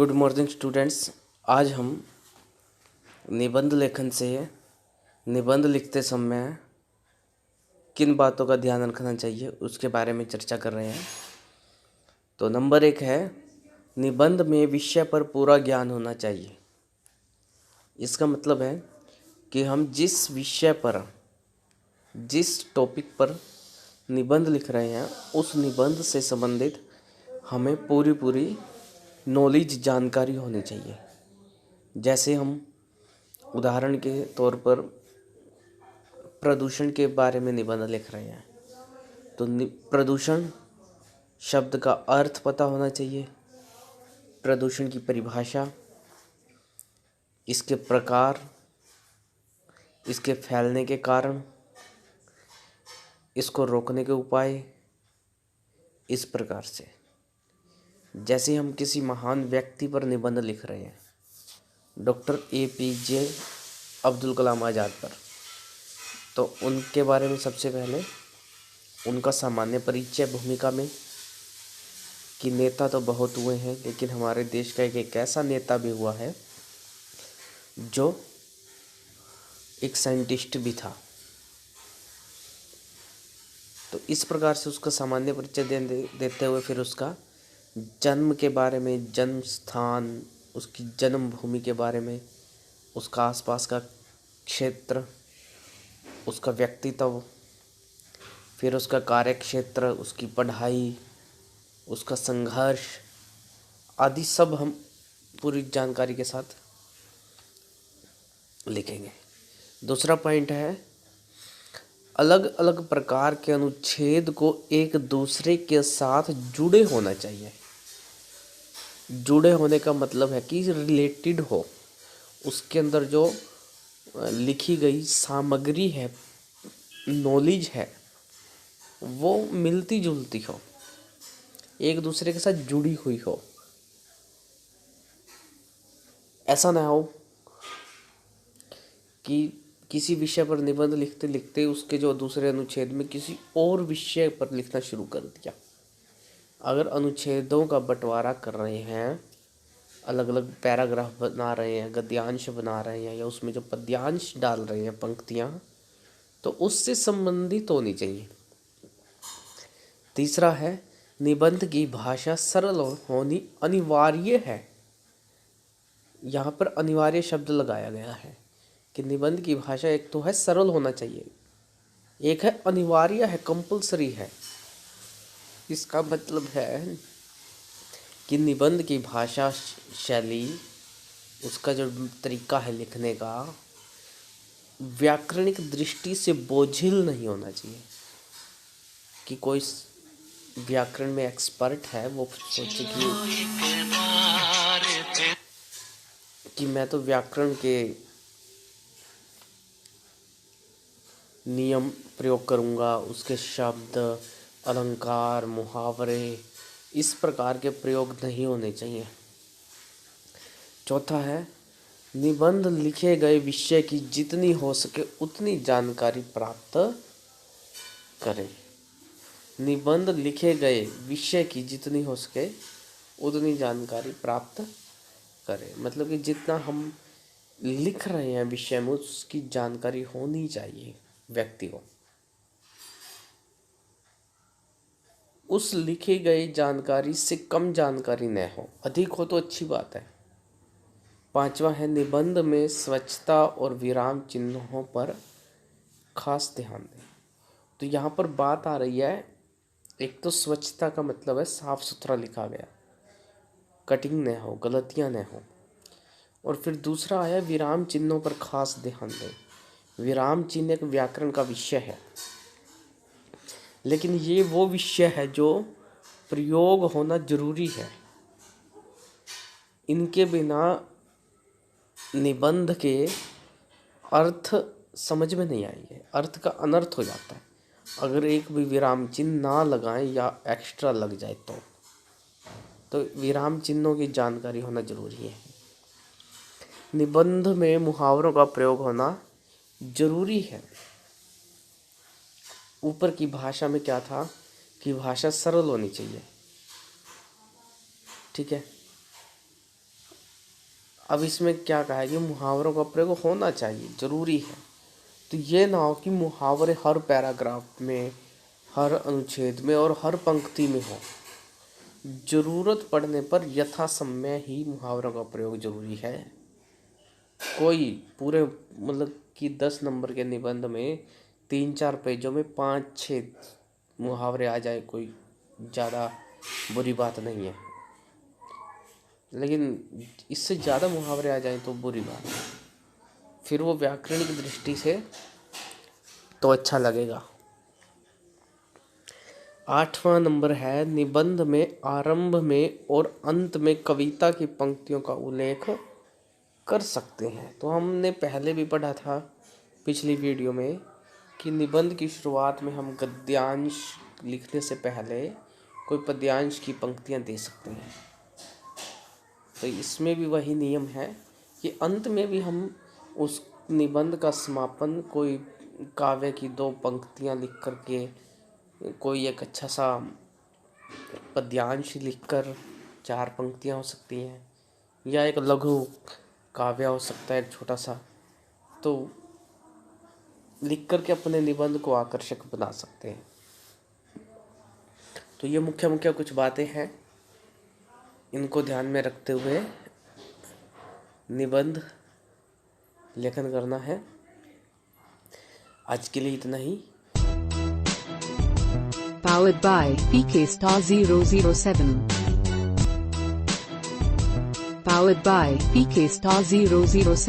Good morning students. आज हम निबंध लेखन से निबंध लिखते समय किन बातों का ध्यान रखना चाहिए उसके बारे में चर्चा कर रहे हैं। तो नंबर 1 है, निबंध में विषय पर पूरा ज्ञान होना चाहिए। इसका मतलब है कि हम जिस विषय पर, जिस टॉपिक पर निबंध लिख रहे हैं उस निबंध से संबंधित हमें पूरी नॉलेज, जानकारी होनी चाहिए। जैसे हम उदाहरण के तौर पर प्रदूषण के बारे में निबंध लिख रहे हैं तो प्रदूषण शब्द का अर्थ पता होना चाहिए, प्रदूषण की परिभाषा, इसके प्रकार, इसके फैलने के कारण, इसको रोकने के उपाय। इस प्रकार से जैसे हम किसी महान व्यक्ति पर निबंध लिख रहे हैं, डॉक्टर APJ अब्दुल कलाम आज़ाद पर, तो उनके बारे में सबसे पहले उनका सामान्य परिचय, भूमिका में कि नेता तो बहुत हुए हैं लेकिन हमारे देश का एक ऐसा नेता भी हुआ है जो एक साइंटिस्ट भी था। तो इस प्रकार से उसका सामान्य परिचय देते हुए फिर उसका जन्म के बारे में, जन्म स्थान, उसकी जन्मभूमि के बारे में, उसका आसपास का क्षेत्र, उसका व्यक्तित्व, फिर उसका कार्यक्षेत्र, उसकी पढ़ाई, उसका संघर्ष आदि सब हम पूरी जानकारी के साथ लिखेंगे। दूसरा पॉइंट है, अलग अलग प्रकार के अनुच्छेद को एक दूसरे के साथ जुड़े होना चाहिए। जुड़े होने का मतलब है कि रिलेटेड हो, उसके अंदर जो लिखी गई सामग्री है, नॉलेज है, वो मिलती जुलती हो, एक दूसरे के साथ जुड़ी हुई हो। ऐसा ना हो कि किसी विषय पर निबंध लिखते लिखते उसके जो दूसरे अनुच्छेद में किसी और विषय पर लिखना शुरू कर दिया। अगर अनुच्छेदों का बंटवारा कर रहे हैं, अलग अलग पैराग्राफ बना रहे हैं, गद्यांश बना रहे हैं, या उसमें जो पद्यांश डाल रहे हैं, पंक्तियाँ, तो उससे संबंधित होनी चाहिए। तीसरा है, निबंध की भाषा सरल होनी अनिवार्य है। यहाँ पर अनिवार्य शब्द लगाया गया है कि निबंध की भाषा एक तो है सरल होना चाहिए, एक है अनिवार्य है, कंपलसरी है। इसका मतलब है कि निबंध की भाषा शैली, उसका जो तरीका है लिखने का, व्याकरणिक दृष्टि से बोझिल नहीं होना चाहिए कि कोई व्याकरण में एक्सपर्ट है वो सोचे कि मैं तो व्याकरण के नियम प्रयोग करूंगा, उसके शब्द, अलंकार, मुहावरे, इस प्रकार के प्रयोग नहीं होने चाहिए। चौथा है, निबंध लिखे गए विषय की जितनी हो सके उतनी जानकारी प्राप्त करें। निबंध लिखे गए विषय की जितनी हो सके उतनी जानकारी प्राप्त करें, मतलब कि जितना हम लिख रहे हैं विषय में उसकी जानकारी होनी चाहिए व्यक्ति को। उस लिखी गई जानकारी से कम जानकारी न हो, अधिक हो तो अच्छी बात है। पांचवा है, निबंध में स्वच्छता और विराम चिन्हों पर खास ध्यान दें। तो यहाँ पर बात आ रही है, एक तो स्वच्छता का मतलब है साफ सुथरा लिखा गया, कटिंग न हो, गलतियाँ न हो। और फिर दूसरा आया विराम चिन्हों पर खास ध्यान दें। विराम चिन्ह एक व्याकरण का विषय है, लेकिन ये वो विषय है जो प्रयोग होना जरूरी है। इनके बिना निबंध के अर्थ समझ में नहीं आएंगे, अर्थ का अनर्थ हो जाता है अगर एक भी विराम चिन्ह ना लगाएं या एक्स्ट्रा लग जाए तो विराम चिन्हों की जानकारी होना जरूरी है। निबंध में मुहावरों का प्रयोग होना जरूरी है। ऊपर की भाषा में क्या था कि भाषा सरल होनी चाहिए, ठीक है। अब इसमें क्या कहा है कि मुहावरों का प्रयोग होना चाहिए, जरूरी है। तो ये ना हो कि मुहावरे हर पैराग्राफ में, हर अनुच्छेद में और हर पंक्ति में हो। जरूरत पड़ने पर यथासमय ही मुहावरों का प्रयोग जरूरी है। कोई पूरे मतलब कि 10 नंबर के निबंध में 3-4 पेजों में 5-6 मुहावरे आ जाए, कोई ज़्यादा बुरी बात नहीं है, लेकिन इससे ज़्यादा मुहावरे आ जाए तो बुरी बात है। फिर वो व्याकरण की दृष्टि से तो अच्छा लगेगा। 8वां नंबर है, निबंध में आरंभ में और अंत में कविता की पंक्तियों का उल्लेख कर सकते हैं। तो हमने पहले भी पढ़ा था पिछली वीडियो में कि निबंध की शुरुआत में हम गद्यांश लिखने से पहले कोई पद्यांश की पंक्तियां दे सकते हैं। तो इसमें भी वही नियम है कि अंत में भी हम उस निबंध का समापन कोई काव्य की 2 पंक्तियां लिख करके, कोई एक अच्छा सा पद्यांश लिखकर 4 पंक्तियां हो सकती हैं, या एक लघु काव्य हो सकता है एक छोटा सा, तो लिख करके अपने निबंध को आकर्षक बना सकते हैं। तो ये मुख्य मुख्य कुछ बातें हैं, इनको ध्यान में रखते हुए निबंध लेखन करना है। आज के लिए इतना ही। Powered by PK Star 007. Powered by PK Star 007.